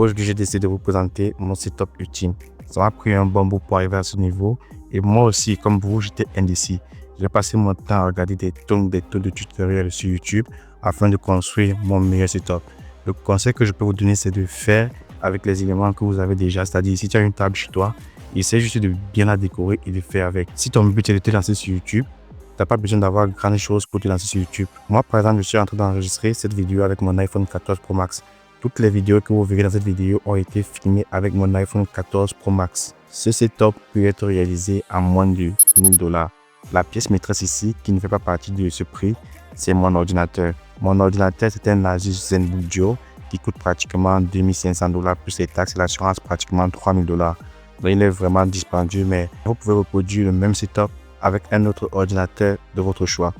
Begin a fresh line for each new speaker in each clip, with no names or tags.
Aujourd'hui, j'ai décidé de vous présenter mon setup ultime. Ça m'a pris un bon bout pour arriver à ce niveau. Et moi aussi, comme vous, j'étais indécis. J'ai passé mon temps à regarder des tonnes de tutoriels sur YouTube afin de construire mon meilleur setup. Le conseil que je peux vous donner, c'est de faire avec les éléments que vous avez déjà. C'est-à-dire, si tu as une table chez toi, essaie juste de bien la décorer et de faire avec. Si ton but est de te lancer sur YouTube, tu n'as pas besoin d'avoir grande chose pour te lancer sur YouTube. Moi, par exemple, je suis en train d'enregistrer cette vidéo avec mon iPhone 14 Pro Max. Toutes les vidéos que vous verrez dans cette vidéo ont été filmées avec mon iPhone 14 Pro Max. Ce setup peut être réalisé à moins de $1000. La pièce maîtresse ici, qui ne fait pas partie de ce prix, c'est mon ordinateur. Mon ordinateur, c'est un Asus ZenBook Duo qui coûte pratiquement $2500 plus les taxes et l'assurance pratiquement $3000. Donc, il est vraiment dispendieux, mais vous pouvez reproduire le même setup avec un autre ordinateur de votre choix.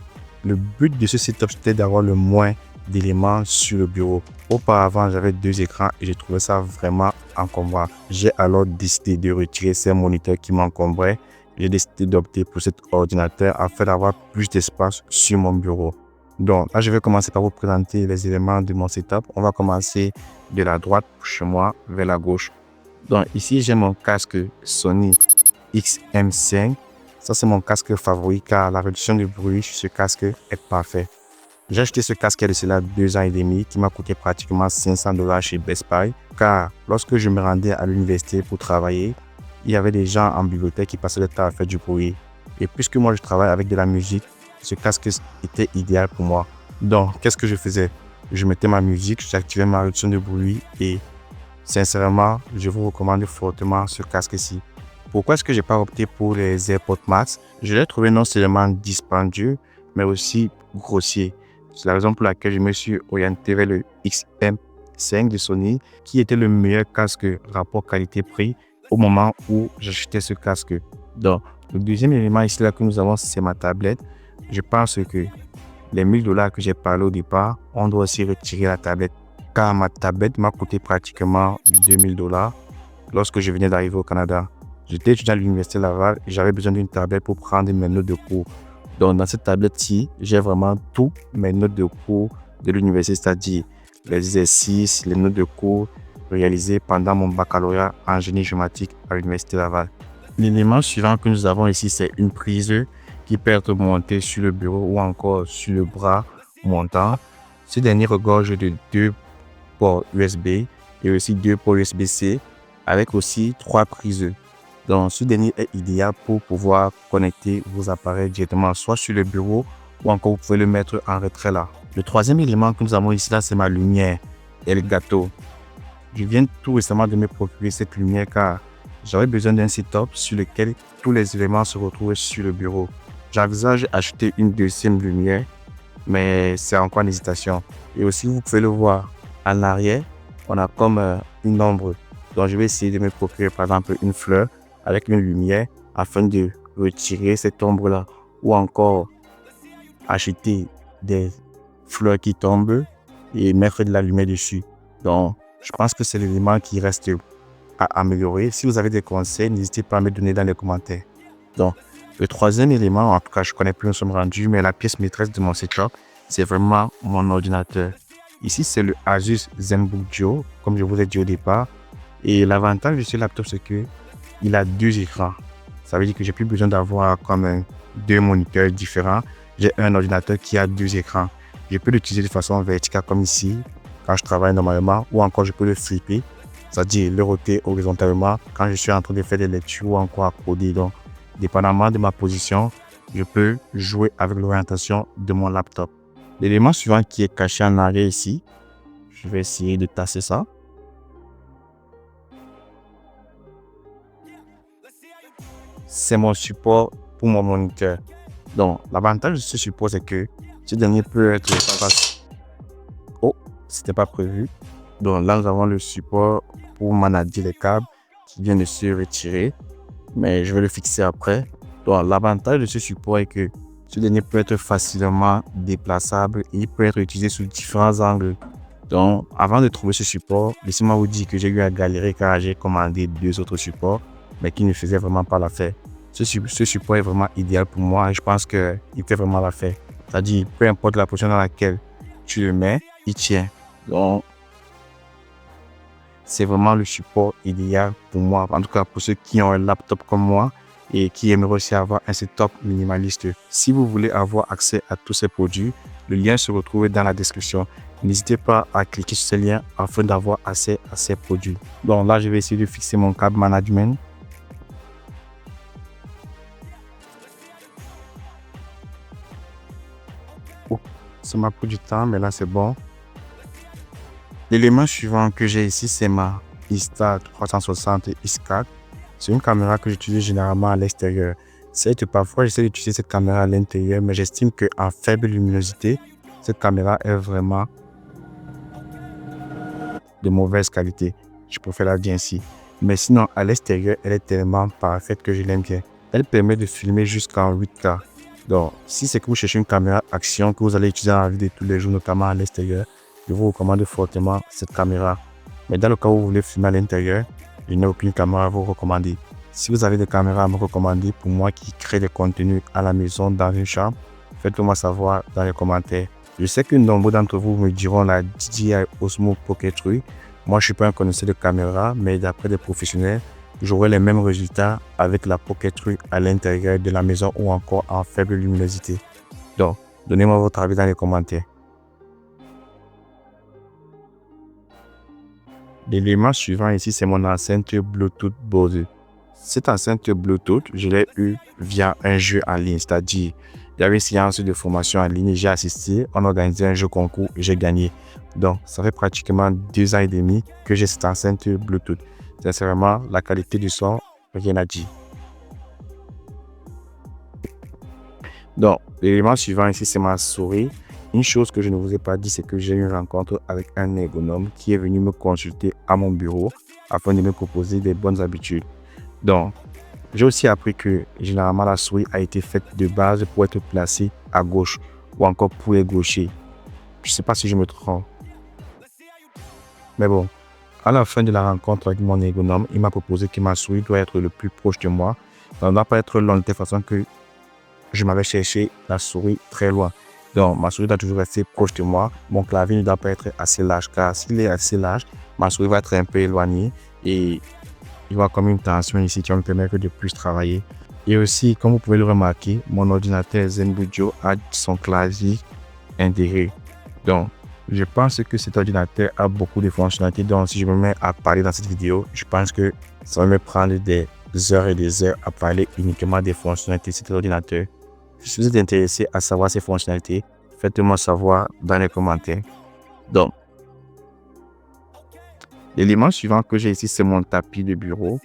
Le but de ce setup, c'était d'avoir le moins d'éléments sur le bureau. Auparavant, j'avais 2 écrans et j'ai trouvé ça vraiment encombrant. J'ai alors décidé de retirer ces moniteurs qui m'encombraient. J'ai décidé d'opter pour cet ordinateur afin d'avoir plus d'espace sur mon bureau. Donc là, je vais commencer par vous présenter les éléments de mon setup. On va commencer de la droite chez moi vers la gauche. Donc ici, j'ai mon casque Sony XM5. Ça, c'est mon casque favori car la réduction de bruit sur ce casque est parfaite. J'ai acheté ce casque il y a de cela 2 ans et demi qui m'a coûté pratiquement $500 chez Best Buy car lorsque je me rendais à l'université pour travailler, il y avait des gens en bibliothèque qui passaient le temps à faire du bruit. Et puisque moi je travaille avec de la musique, ce casque était idéal pour moi. Donc, qu'est-ce que je faisais? Je mettais ma musique, j'activais ma réduction de bruit et sincèrement, je vous recommande fortement ce casque-ci. Pourquoi est-ce que je n'ai pas opté pour les AirPods Max? Je l'ai trouvé non seulement dispendieux, mais aussi grossier. C'est la raison pour laquelle je me suis orienté vers le XM5 de Sony, qui était le meilleur casque rapport qualité-prix au moment où j'achetais ce casque. Donc, le deuxième élément ici là que nous avons, c'est ma tablette. Je pense que les $1000 que j'ai parlé au départ, on doit aussi retirer la tablette. Car ma tablette m'a coûté pratiquement $2000 lorsque je venais d'arriver au Canada. J'étais étudiant à l'université Laval et j'avais besoin d'une tablette pour prendre mes notes de cours. Donc, dans cette tablette-ci, j'ai vraiment tous mes notes de cours de l'université, c'est-à-dire les exercices, les notes de cours réalisées pendant mon baccalauréat en génie géomatique à l'université Laval. L'élément suivant que nous avons ici, c'est une prise qui peut être montée sur le bureau ou encore sur le bras montant. Ce dernier regorge de 2 ports USB et aussi 2 ports USB-C avec aussi 3 prises. Donc, ce dernier est idéal pour pouvoir connecter vos appareils directement soit sur le bureau ou encore vous pouvez le mettre en retrait là. Le troisième élément que nous avons ici là, c'est ma lumière Elgato. Je viens tout récemment de me procurer cette lumière car j'avais besoin d'un setup sur lequel tous les éléments se retrouvent sur le bureau. J'envisage acheter une deuxième lumière, mais c'est encore en hésitation. Et aussi, vous pouvez le voir en arrière, on a comme une ombre. Donc, je vais essayer de me procurer par exemple une fleur avec une lumière afin de retirer cette ombre là ou encore acheter des fleurs qui tombent et mettre de la lumière dessus. Donc je pense que c'est l'élément qui reste à améliorer. Si vous avez des conseils, n'hésitez pas à me donner dans les commentaires. Donc le troisième élément, en tout cas je connais plus, nous sommes rendus, mais la pièce maîtresse de mon setup, c'est vraiment mon ordinateur. Ici c'est le Asus ZenBook Duo, comme je vous ai dit au départ. Et l'avantage de ce laptop, c'est que il a 2 écrans. Ça veut dire que j'ai plus besoin d'avoir comme 2 moniteurs différents. J'ai un ordinateur qui a 2 écrans. Je peux l'utiliser de façon verticale comme ici, quand je travaille normalement, ou encore je peux le flipper, c'est-à-dire le roter horizontalement quand je suis en train de faire des lectures ou encore à coder. Donc, dépendamment de ma position, je peux jouer avec l'orientation de mon laptop. L'élément suivant qui est caché en arrière ici, je vais essayer de tasser ça. C'est mon support pour mon moniteur. Donc, l'avantage de ce support, c'est que ce dernier peut être face. Oh, c'était pas prévu. Donc là, nous avons le support pour manager les câbles qui vient de se retirer. Mais je vais le fixer après. Donc, l'avantage de ce support est que ce dernier peut être facilement déplaçable et il peut être utilisé sous différents angles. Donc, avant de trouver ce support, laissez-moi vous dire que j'ai eu à galérer car j'ai commandé 2 autres supports, mais qui ne faisaient vraiment pas l'affaire. Ce support est vraiment idéal pour moi et je pense qu'il fait vraiment l'affaire. C'est-à-dire, peu importe la position dans laquelle tu le mets, il tient. Donc, c'est vraiment le support idéal pour moi, en tout cas pour ceux qui ont un laptop comme moi et qui aimeraient aussi avoir un setup minimaliste. Si vous voulez avoir accès à tous ces produits, le lien se retrouve dans la description. N'hésitez pas à cliquer sur ce lien afin d'avoir accès à ces produits. Donc là, je vais essayer de fixer mon câble management. Oh, ça m'a pris du temps, mais là c'est bon. L'élément suivant que j'ai ici, c'est ma Insta360 X4. C'est une caméra que j'utilise généralement à l'extérieur. C'est que parfois, j'essaie d'utiliser cette caméra à l'intérieur, mais j'estime qu'en faible luminosité, cette caméra est vraiment de mauvaise qualité. Je préfère la dire ainsi. Mais sinon, à l'extérieur, elle est tellement parfaite que je l'aime bien. Elle permet de filmer jusqu'en 8K. Donc, si c'est que vous cherchez une caméra action que vous allez utiliser dans la vie de tous les jours, notamment à l'extérieur, je vous recommande fortement cette caméra. Mais dans le cas où vous voulez filmer à l'intérieur, je n'ai aucune caméra à vous recommander. Si vous avez des caméras à me recommander pour moi qui crée des contenus à la maison, dans une chambre, faites-le moi savoir dans les commentaires. Je sais que nombre d'entre vous me diront la DJI Osmo Pocket 3. Moi, je ne suis pas un connaisseur de caméra, mais d'après des professionnels, j'aurai les mêmes résultats avec la Pocket 3 à l'intérieur de la maison ou encore en faible luminosité. Donc, donnez-moi votre avis dans les commentaires. L'élément suivant ici, c'est mon enceinte Bluetooth Bose. Cette enceinte Bluetooth, je l'ai eue via un jeu en ligne, c'est-à-dire, il y avait une séance de formation en ligne, j'ai assisté, on organisait un jeu concours, j'ai gagné. Donc, ça fait pratiquement 2 ans et demi que j'ai cette enceinte Bluetooth. Sincèrement, la qualité du son, rien à dire. Donc, l'élément suivant ici, c'est ma souris. Une chose que je ne vous ai pas dit, c'est que j'ai eu une rencontre avec un ergonome qui est venu me consulter à mon bureau afin de me proposer des bonnes habitudes. Donc, j'ai aussi appris que généralement la souris a été faite de base pour être placée à gauche ou encore pour les gauchers. Je ne sais pas si je me trompe. Mais bon, à la fin de la rencontre avec mon ergonome, il m'a proposé que ma souris doit être le plus proche de moi. Ça ne doit pas être loin de telle façon que je m'avais cherché la souris très loin. Donc, ma souris doit toujours rester proche de moi. Mon clavier ne doit pas être assez large, car s'il est assez large, ma souris va être un peu éloignée et il va comme une tension ici qui va me permettre de plus travailler. Et aussi, comme vous pouvez le remarquer, mon ordinateur ZenBudget a son clavier intégré. Donc, je pense que cet ordinateur a beaucoup de fonctionnalités. Donc, si je me mets à parler dans cette vidéo, je pense que ça va me prendre des heures et des heures à parler uniquement des fonctionnalités de cet ordinateur. Si vous êtes intéressé à savoir ces fonctionnalités, faites-moi savoir dans les commentaires. Donc, l'élément suivant que j'ai ici, c'est mon tapis de bureau.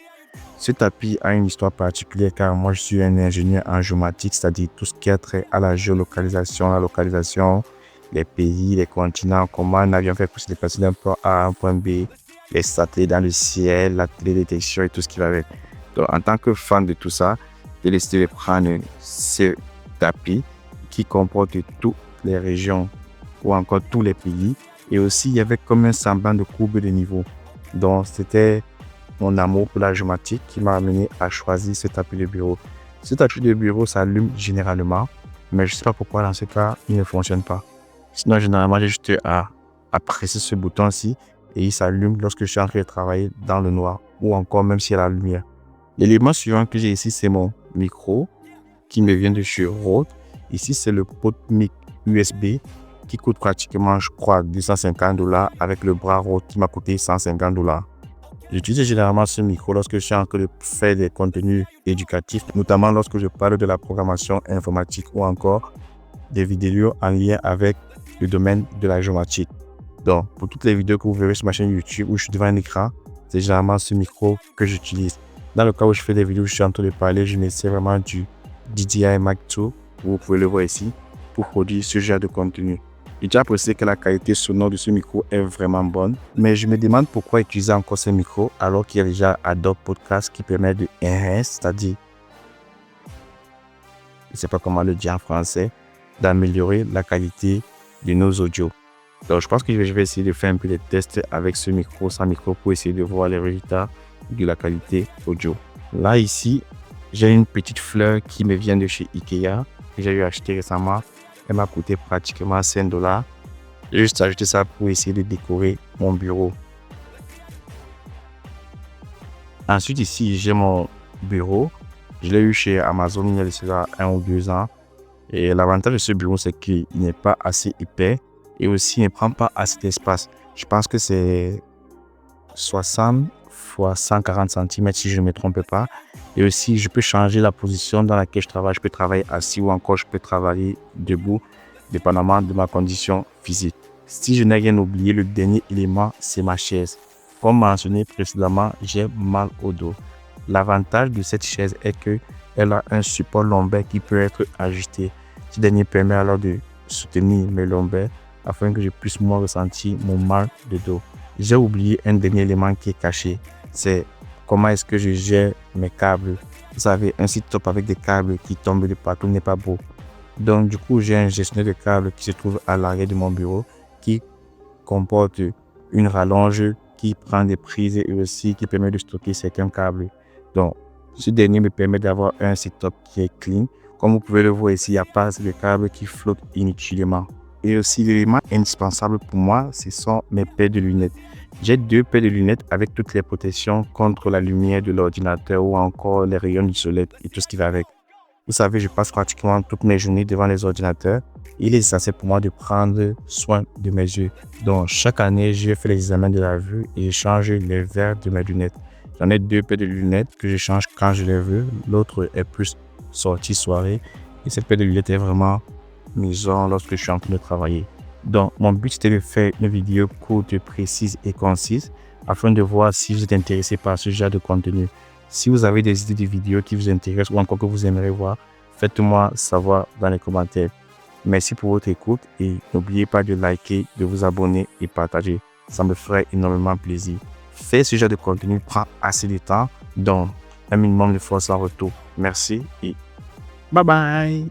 Ce tapis a une histoire particulière car moi, je suis un ingénieur en géomatique, c'est-à-dire tout ce qui a trait à la géolocalisation, la localisation, les pays, les continents, comment un avion fait pour se déplacer d'un point A à un point B, les satellites dans le ciel, la télédétection et tout ce qui va avec. Donc, en tant que fan de tout ça, j'ai décidé de prendre ce tapis qui comporte toutes les régions ou encore tous les pays. Et aussi, il y avait comme un semblant de courbe de niveau. Donc, c'était mon amour pour la géomatique qui m'a amené à choisir ce tapis de bureau. Ce tapis de bureau s'allume généralement, mais je ne sais pas pourquoi dans ce cas, il ne fonctionne pas. Sinon, généralement, j'ai juste à presser ce bouton-ci et il s'allume lorsque je suis en train de travailler dans le noir ou encore même s'il y a la lumière. L'élément suivant que j'ai ici, c'est mon micro qui me vient de chez Rode. Ici, c'est le PodMic USB qui coûte pratiquement, je crois, $250 avec le bras Rode qui m'a coûté $150. J'utilise généralement ce micro lorsque je suis en train de faire des contenus éducatifs, notamment lorsque je parle de la programmation informatique ou encore des vidéos en lien avec le domaine de la géomatique. Donc, pour toutes les vidéos que vous verrez sur ma chaîne YouTube où je suis devant un écran, c'est généralement ce micro que j'utilise. Dans le cas où je fais des vidéos où je suis en train de parler, je m'essaie vraiment du DJI Mac 2, vous pouvez le voir ici, pour produire ce genre de contenu. J'ai déjà apprécié que la qualité sonore de ce micro est vraiment bonne, mais je me demande pourquoi utiliser encore ce micro alors qu'il y a déjà Adobe Podcast qui permet de enhance, c'est-à-dire, je ne sais pas comment le dire en français, d'améliorer la qualité de nos audios. Donc, je pense que je vais essayer de faire un peu des tests avec ce micro, sans micro, pour essayer de voir les résultats de la qualité audio. Là, ici, j'ai une petite fleur qui me vient de chez Ikea, que j'ai eu acheté récemment. Elle m'a coûté pratiquement $5. J'ai juste ajouté ça pour essayer de décorer mon bureau. Ensuite, ici, j'ai mon bureau. Je l'ai eu chez Amazon il y a de cela 1 ou 2 ans. Et l'avantage de ce bureau, c'est qu'il n'est pas assez épais et aussi il ne prend pas assez d'espace. Je pense que c'est 60 fois 140 cm si je ne me trompe pas. Et aussi, je peux changer la position dans laquelle je travaille. Je peux travailler assis ou encore je peux travailler debout, dépendamment de ma condition physique. Si je n'ai rien oublié, le dernier élément, c'est ma chaise. Comme mentionné précédemment, j'ai mal au dos. L'avantage de cette chaise est qu'elle a un support lombaire qui peut être ajusté. Ce dernier permet alors de soutenir mes lombaires afin que je puisse moins ressentir mon mal de dos. J'ai oublié un dernier élément qui est caché. C'est comment est-ce que je gère mes câbles. Vous savez, un site top avec des câbles qui tombent de partout n'est pas beau. Donc du coup, j'ai un gestionnaire de câbles qui se trouve à l'arrière de mon bureau qui comporte une rallonge qui prend des prises et aussi qui permet de stocker certains câbles. Donc, ce dernier me permet d'avoir un setup qui est clean. Comme vous pouvez le voir ici, il n'y a pas de câbles qui flottent inutilement. Et aussi, l'élément indispensable pour moi, ce sont mes paires de lunettes. J'ai 2 paires de lunettes avec toutes les protections contre la lumière de l'ordinateur ou encore les rayons du soleil et tout ce qui va avec. Vous savez, je passe pratiquement toutes mes journées devant les ordinateurs. Il est essentiel pour moi de prendre soin de mes yeux. Donc, chaque année, je fais l'examen de la vue et je change les verres de mes lunettes. J'en ai 2 paires de lunettes que je change quand je les veux. L'autre est plus sortie soirée. Et cette paire de lunettes est vraiment maison lorsque je suis en train de travailler. Donc, mon but, c'était de faire une vidéo courte, précise et concise afin de voir si vous êtes intéressé par ce genre de contenu. Si vous avez des idées de vidéos qui vous intéressent ou encore que vous aimeriez voir, faites-moi savoir dans les commentaires. Merci pour votre écoute et n'oubliez pas de liker, de vous abonner et partager. Ça me ferait énormément plaisir. Faire ce genre de contenu prend assez de temps, donc un minimum de force en retour. Merci et bye bye!